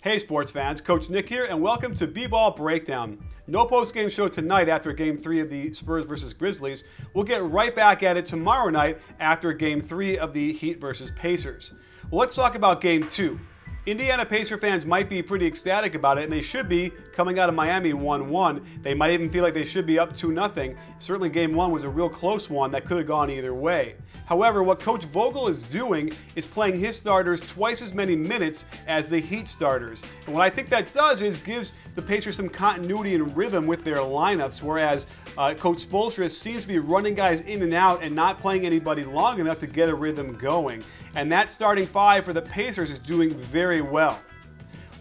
Hey sports fans, Coach Nick here, and welcome to B-Ball Breakdown. No post-game show tonight after Game 3 of the Spurs vs. Grizzlies. We'll get right back at it tomorrow night after Game 3 of the Heat vs. Pacers. Well, let's talk about Game 2. Indiana Pacer fans might be pretty ecstatic about it, and they should be, coming out of Miami 1-1. They might even feel like they should be up 2-0. Certainly Game 1 was a real close one that could have gone either way. However, what Coach Vogel is doing is playing his starters twice as many minutes as the Heat starters. And what I think that does is gives the Pacers some continuity and rhythm with their lineups, whereas Coach Spoelstra seems to be running guys in and out and not playing anybody long enough to get a rhythm going. And that starting five for the Pacers is doing very well.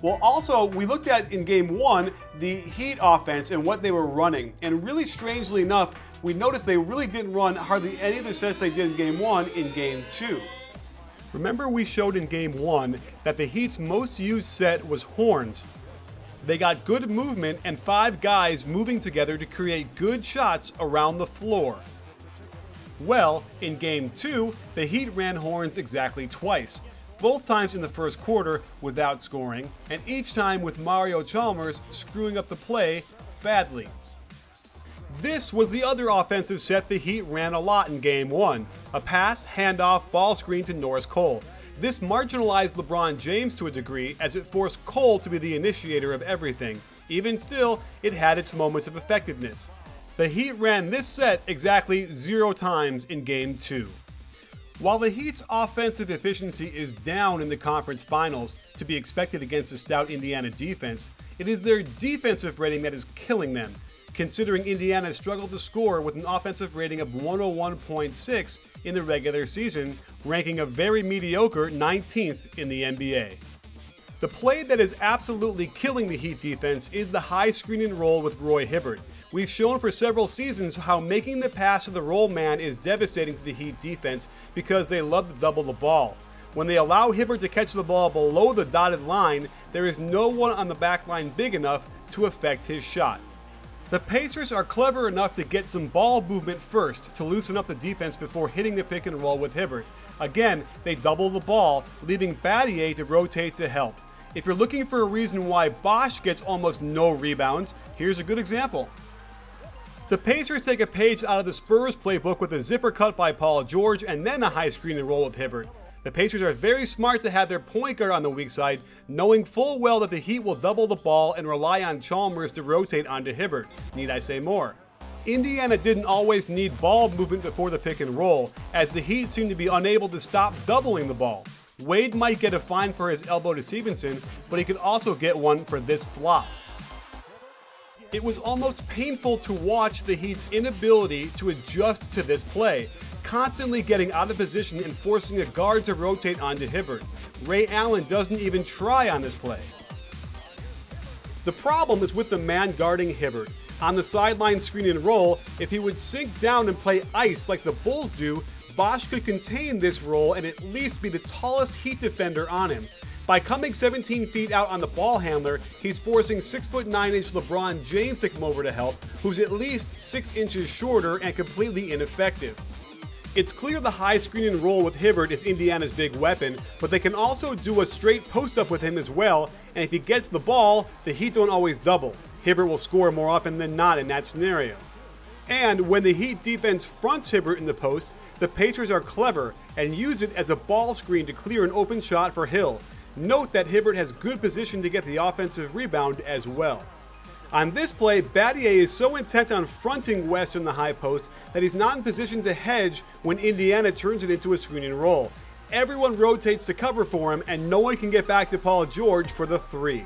Well, also, we looked at in Game 1 the Heat offense and what they were running. And really strangely enough, we noticed they really didn't run hardly any of the sets they did in Game 1 in Game 2. Remember we showed in Game 1 that the Heat's most used set was horns. They got good movement and 5 guys moving together to create good shots around the floor. Well, in Game 2, the Heat ran horns exactly twice, both times in the first quarter without scoring, and each time with Mario Chalmers screwing up the play badly. This was the other offensive set the Heat ran a lot in Game 1, a pass, handoff, ball screen to Norris Cole. This marginalized LeBron James to a degree as it forced Cole to be the initiator of everything. Even still, it had its moments of effectiveness. The Heat ran this set exactly 0 times in Game 2. While the Heat's offensive efficiency is down in the conference finals, to be expected against a stout Indiana defense, it is their defensive rating that is killing them, considering Indiana struggled to score with an offensive rating of 101.6 in the regular season, ranking a very mediocre 19th in the NBA. The play that is absolutely killing the Heat defense is the high screen and roll with Roy Hibbert. We've shown for several seasons how making the pass to the roll man is devastating to the Heat defense because they love to double the ball. When they allow Hibbert to catch the ball below the dotted line, there is no one on the back line big enough to affect his shot. The Pacers are clever enough to get some ball movement first to loosen up the defense before hitting the pick and roll with Hibbert. Again, they double the ball, leaving Battier to rotate to help. If you're looking for a reason why Bosh gets almost no rebounds, here's a good example. The Pacers take a page out of the Spurs playbook with a zipper cut by Paul George and then a high screen and roll with Hibbert. The Pacers are very smart to have their point guard on the weak side, knowing full well that the Heat will double the ball and rely on Chalmers to rotate onto Hibbert. Need I say more? Indiana didn't always need ball movement before the pick and roll, as the Heat seemed to be unable to stop doubling the ball. Wade might get a fine for his elbow to Stevenson, but he could also get one for this flop. It was almost painful to watch the Heat's inability to adjust to this play, constantly getting out of position and forcing a guard to rotate onto Hibbert. Ray Allen doesn't even try on this play. The problem is with the man guarding Hibbert. On the sideline screen and roll, if he would sink down and play ice like the Bulls do, Bosh could contain this roll and at least be the tallest Heat defender on him. By coming 17 feet out on the ball handler, he's forcing 6'9" LeBron James to come over to help, who's at least 6 inches shorter and completely ineffective. It's clear the high screen and roll with Hibbert is Indiana's big weapon, but they can also do a straight post-up with him as well, and if he gets the ball, the Heat don't always double. Hibbert will score more often than not in that scenario. And when the Heat defense fronts Hibbert in the post, the Pacers are clever and use it as a ball screen to clear an open shot for Hill. Note that Hibbert has good position to get the offensive rebound as well. On this play, Battier is so intent on fronting West in the high post that he's not in position to hedge when Indiana turns it into a screen and roll. Everyone rotates to cover for him and no one can get back to Paul George for the 3.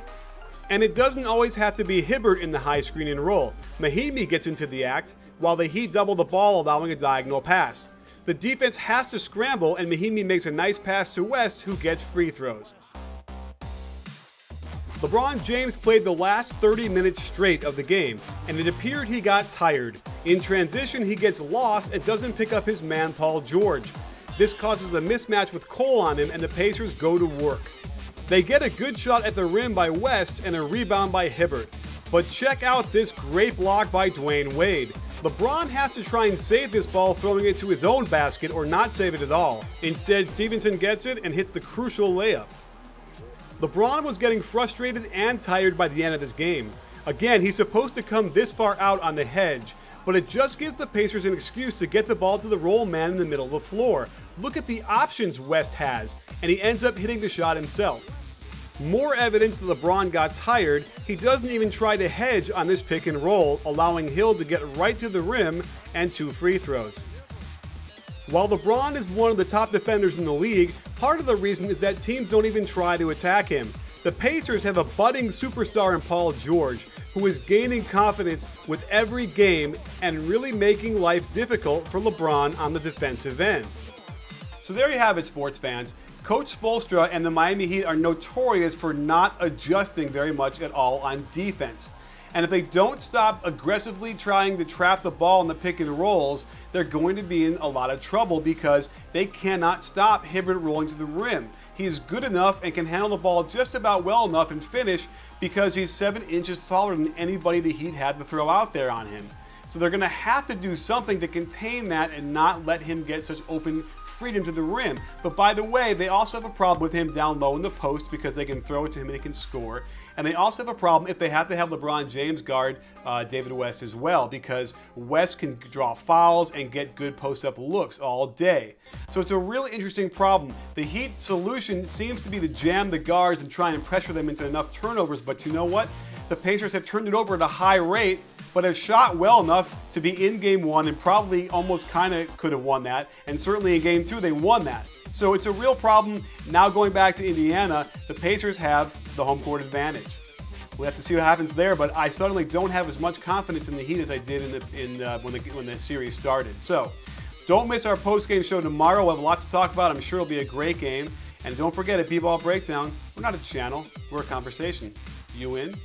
And it doesn't always have to be Hibbert in the high screen and roll. Mahinmi gets into the act while the Heat double the ball, allowing a diagonal pass. The defense has to scramble and Mahinmi makes a nice pass to West, who gets free throws. LeBron James played the last 30 minutes straight of the game, and it appeared he got tired. In transition, he gets lost and doesn't pick up his man Paul George. This causes a mismatch with Cole on him and the Pacers go to work. They get a good shot at the rim by West and a rebound by Hibbert. But check out this great block by Dwayne Wade. LeBron has to try and save this ball, throwing it to his own basket or not save it at all. Instead, Stevenson gets it and hits the crucial layup. LeBron was getting frustrated and tired by the end of this game. Again, he's supposed to come this far out on the hedge, but it just gives the Pacers an excuse to get the ball to the roll man in the middle of the floor. Look at the options West has, and he ends up hitting the shot himself. More evidence that LeBron got tired, he doesn't even try to hedge on this pick and roll, allowing Hill to get right to the rim and 2 free throws. While LeBron is one of the top defenders in the league, part of the reason is that teams don't even try to attack him. The Pacers have a budding superstar in Paul George, who is gaining confidence with every game and really making life difficult for LeBron on the defensive end. So there you have it, sports fans. Coach Spoelstra and the Miami Heat are notorious for not adjusting very much at all on defense. And if they don't stop aggressively trying to trap the ball in the pick and rolls, they're going to be in a lot of trouble because they cannot stop Hibbert rolling to the rim. He's good enough and can handle the ball just about well enough and finish because he's 7 inches taller than anybody the Heat had to throw out there on him. So they're going to have to do something to contain that and not let him get such open freedom to the rim. But by the way, they also have a problem with him down low in the post because they can throw it to him and he can score. And they also have a problem if they have to have LeBron James guard David West as well, because West can draw fouls and get good post-up looks all day. So it's a really interesting problem. The Heat solution seems to be to jam the guards and try and pressure them into enough turnovers, but you know what? The Pacers have turned it over at a high rate, but have shot well enough to be in Game 1 and probably almost kind of could have won that. And certainly in Game 2, they won that. So it's a real problem. Now going back to Indiana, the Pacers have the home court advantage. We'll have to see what happens there, but I suddenly don't have as much confidence in the Heat as I did when the series started. So don't miss our post-game show tomorrow. We'll have lots to talk about. I'm sure it'll be a great game. And don't forget, at B-Ball Breakdown, we're not a channel, we're a conversation. You in?